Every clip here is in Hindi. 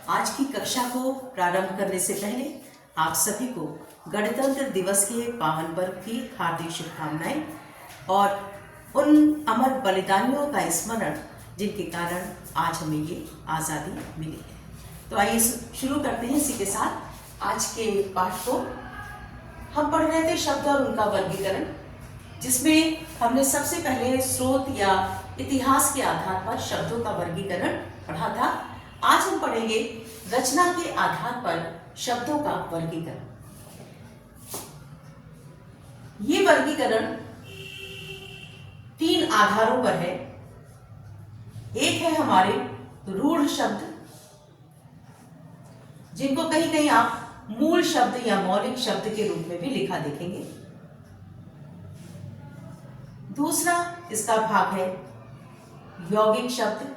आज की कक्षा को प्रारंभ करने से पहले आप सभी को गणतंत्र दिवस के पावन पर्व की हार्दिक शुभकामनाएं और उन अमर बलिदानियों का स्मरण जिनके कारण आज हमें ये आज़ादी मिली है। तो आइए शुरू करते हैं इसी के साथ आज के पाठ को। हम पढ़ रहे थे शब्द और उनका वर्गीकरण, जिसमें हमने सबसे पहले स्रोत या इतिहास के आधार पर शब्दों का वर्गीकरण पढ़ा था। आज हम पढ़ेंगे रचना के आधार पर शब्दों का वर्गीकरण। ये वर्गीकरण 3 आधारों पर है। एक है हमारे रूढ़ शब्द, जिनको कहीं कहीं आप मूल शब्द या मौलिक शब्द के रूप में भी लिखा देखेंगे। दूसरा इसका भाग है यौगिक शब्द,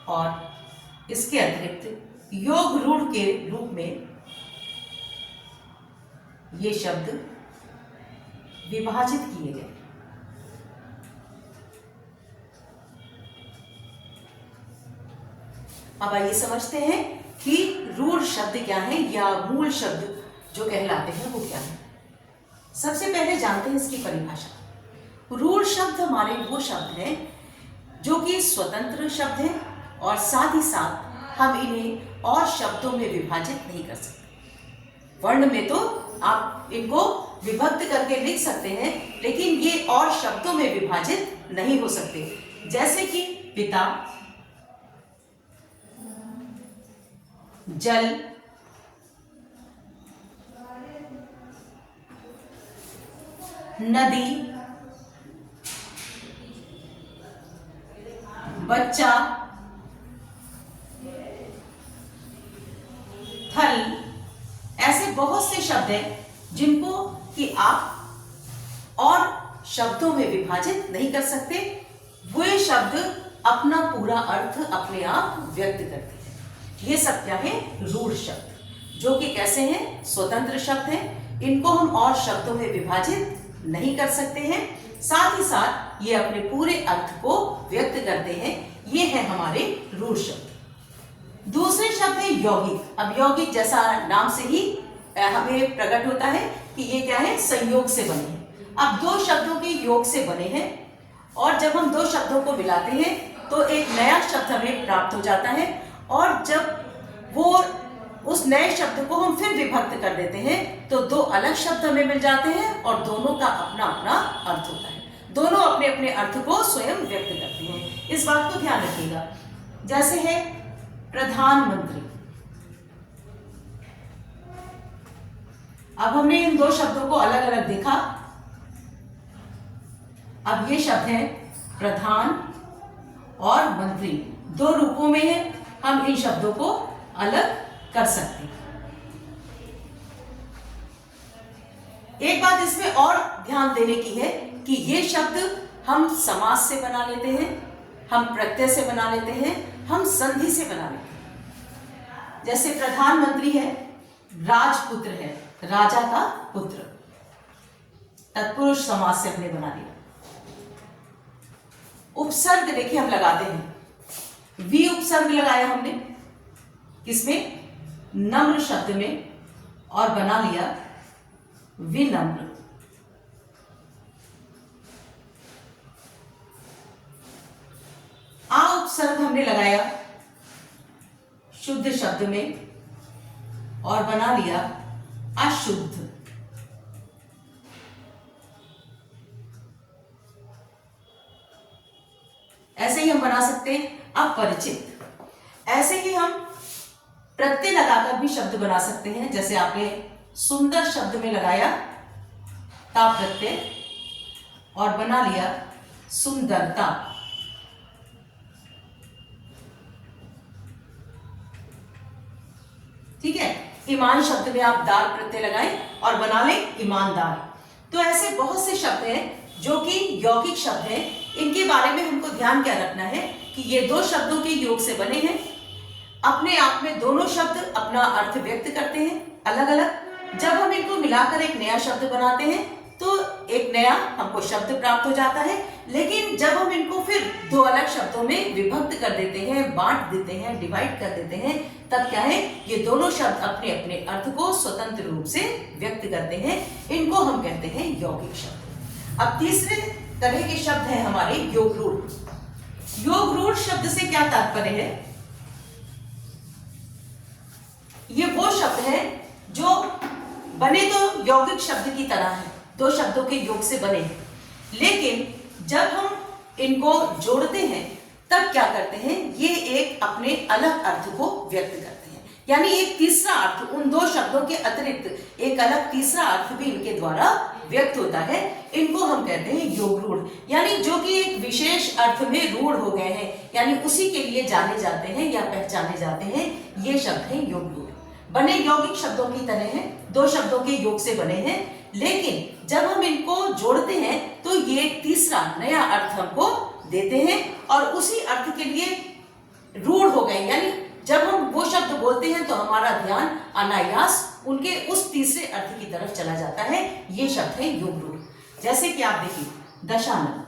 और इसके अतिरिक्त योग रूढ़ के रूप में ये शब्द विभाजित किए गए। अब आइए समझते हैं कि रूढ़ शब्द क्या है या मूल शब्द जो कहलाते हैं वो क्या है। सबसे पहले जानते हैं इसकी परिभाषा। रूढ़ शब्द हमारे वो शब्द हैं जो कि स्वतंत्र शब्द हैं और साथ ही साथ हम इन्हें और शब्दों में विभाजित नहीं कर सकते। वर्ण में तो आप इनको विभक्त करके लिख सकते हैं, लेकिन ये और शब्दों में विभाजित नहीं हो सकते। जैसे कि पिता, जल, नदी, बच्चा, थल, ऐसे बहुत से शब्द हैं जिनको कि आप और शब्दों में विभाजित नहीं कर सकते। वे शब्द अपना पूरा अर्थ अपने आप व्यक्त करते हैं। ये सब क्या है? रूढ़ शब्द, जो कि कैसे हैं? स्वतंत्र शब्द हैं। इनको हम और शब्दों में विभाजित नहीं कर सकते हैं, साथ ही साथ ये अपने पूरे अर्थ को व्यक्त करते हैं। ये है हमारे रूढ़ शब्द। दूसरे शब्द है यौगिक। अब यौगिक जैसा नाम से ही हमें प्रकट होता है कि ये क्या है? संयोग से बने हैं। अब 2 शब्दों के योग से बने हैं और जब हम 2 शब्दों को मिलाते हैं तो एक नया शब्द हमें प्राप्त हो जाता है, और जब वो उस नए शब्द को हम फिर विभक्त कर देते हैं तो 2 अलग शब्द हमें मिल जाते हैं और दोनों का अपना अपना अर्थ होता है। दोनों अपने अपने अर्थ को स्वयं व्यक्त करते हैं। इस बात को ध्यान रखिएगा। जैसे है प्रधानमंत्री। अब हमने इन 2 शब्दों को अलग अलग देखा। अब ये शब्द है प्रधान और मंत्री, 2 रूपों में है। हम इन शब्दों को अलग कर सकते हैं। एक बात इसमें और ध्यान देने की है कि ये शब्द हम समास से बना लेते हैं, हम प्रत्यय से बना लेते हैं, हम संधि से बना लेते हैं। जैसे प्रधानमंत्री है, राजपुत्र है, राजा का पुत्र, तत्पुरुष समास से हमने बना लिया। उपसर्ग देखिए हम लगाते हैं, वी उपसर्ग लगाया हमने किसमें? नम्र शब्द में, और बना लिया विनम्र। आ उपसर्ग हमने लगाया शुद्ध शब्द में और बना लिया अशुद्ध। ऐसे ही हम बना सकते हैं अपरिचित। ऐसे ही हम प्रत्यय लगाकर भी शब्द बना सकते हैं। जैसे आपने सुंदर शब्द में लगाया ता प्रत्यय और बना लिया सुंदरता। ठीक है। ईमान शब्द में आप दार प्रत्यय लगाएं और बना लें ईमानदार। तो ऐसे बहुत से शब्द हैं जो कि यौगिक शब्द हैं। इनके बारे में हमको ध्यान क्या रखना है कि ये 2 शब्दों के योग से बने हैं। अपने आप में दोनों शब्द अपना अर्थ व्यक्त करते हैं अलग अलग। जब हम इनको मिलाकर एक नया शब्द बनाते हैं तो एक नया हमको शब्द प्राप्त हो जाता है। लेकिन जब हम इनको फिर दो अलग शब्दों में विभक्त कर देते हैं, बांट देते हैं, डिवाइड कर देते हैं, तब क्या है, ये दोनों शब्द अपने अपने अर्थ को स्वतंत्र रूप से व्यक्त करते हैं। इनको हम कहते हैं यौगिक शब्द। अब तीसरे तरह के शब्द हैं हमारे योग रूढ़। योग रूढ़ शब्द से क्या तात्पर्य है? ये वो शब्द है जो बने तो यौगिक शब्द की तरह है, दो शब्दों के योग से बने, लेकिन जब हम इनको जोड़ते हैं तब क्या करते हैं, ये एक अपने अलग अर्थ को व्यक्त करते हैं। यानी एक तीसरा अर्थ, उन दो शब्दों के अतिरिक्त एक अलग तीसरा अर्थ भी इनके द्वारा व्यक्त होता है। इनको हम कहते हैं योग रूढ़, यानी जो कि एक विशेष अर्थ में रूढ़ हो गए हैं, यानी उसी के लिए जाने जाते हैं या पहचाने जाते हैं, ये शब्द हैं योग रूढ़। बने यौगिक शब्दों की तरह हैं, दो शब्दों के योग से बने हैं, लेकिन जब हम इनको जोड़ते हैं तो ये एक तीसरा नया अर्थ हमको देते हैं और उसी अर्थ के लिए रूढ़ हो गए। यानी जब हम वो शब्द बोलते हैं तो हमारा ध्यान अनायास उनके उस तीसरे अर्थ की तरफ चला जाता है। ये शब्द है योग रूढ़। जैसे कि आप देखिए दशानन।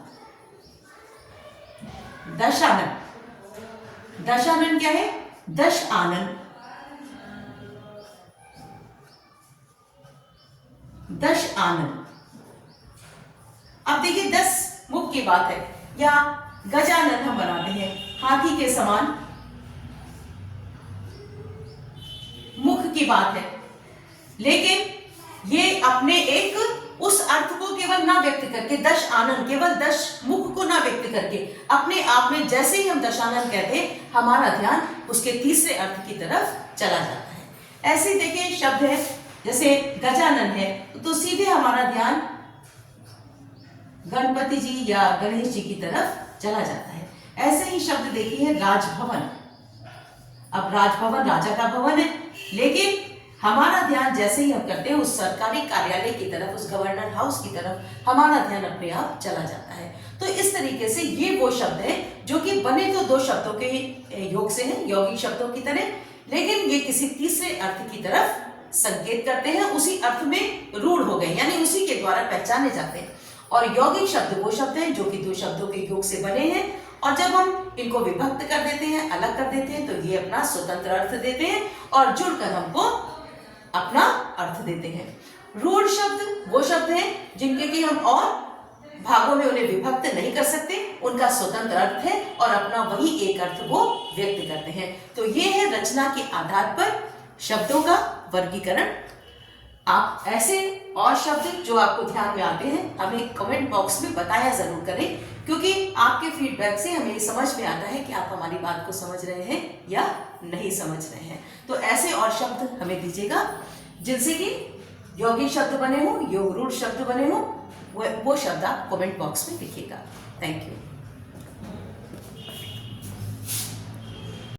दशानन, दशानन क्या है? दश आनन। दश आनन। अब देखिए 10 मुख की बात है, या गजानन हम बनाते हैं, हाथी के समान मुख की बात है, लेकिन ये अपने एक उस अर्थ को केवल ना व्यक्त करके, दश आनन केवल 10 मुख को ना व्यक्त करके, अपने आप में जैसे ही हम दशानन कहते हैं हमारा ध्यान उसके तीसरे अर्थ की तरफ चला जाता है। ऐसे देखिए शब्द है जैसे गजानन है तो सीधे हमारा ध्यान गणपति जी या गणेश जी की तरफ चला जाता है। ऐसे ही शब्द देखिए राजभवन। अब राजभवन राजा का भवन है, लेकिन हमारा ध्यान जैसे ही हम करते हैं उस सरकारी कार्यालय की तरफ, उस गवर्नर हाउस की तरफ हमारा ध्यान अपने आप चला जाता है। तो इस तरीके से ये वो शब्द है जो कि बने तो दो शब्दों के योग से हैं, यौगिक शब्दों की तरह, लेकिन ये किसी तीसरे अर्थ की तरफ संकेत करते हैं, उसी अर्थ में रूढ़ हो गए, यानी उसी के द्वारा पहचाने जाते हैं। और यौगिक शब्द वो शब्द हैं जो कि दो शब्दों के योग से बने हैं, और जब हम इनको विभक्त कर देते हैं, अलग कर देते हैं, तो ये अपना स्वतंत्र अर्थ देते हैं और जुड़कर हमको अपना अर्थ देते हैं। रूढ़ शब्द वो शब्द हैं जिनके कि हम और भागों में उन्हें विभक्त नहीं कर सकते, उनका स्वतंत्र अर्थ है और अपना वही एक अर्थ वो व्यक्त करते हैं। तो ये है रचना के आधार पर शब्दों का वर्गीकरण। आप ऐसे और शब्द जो आपको ध्यान में आते हैं हमें कमेंट बॉक्स में बताया जरूर करें, क्योंकि आपके फीडबैक से हमें समझ में आता है कि आप हमारी बात को समझ रहे हैं या नहीं समझ रहे हैं। तो ऐसे और शब्द हमें दीजिएगा जिनसे कि यौगिक शब्द बने हो, योग रूढ़ शब्द बने हो, वो शब्द आप कमेंट बॉक्स में लिखिएगा। Thank you.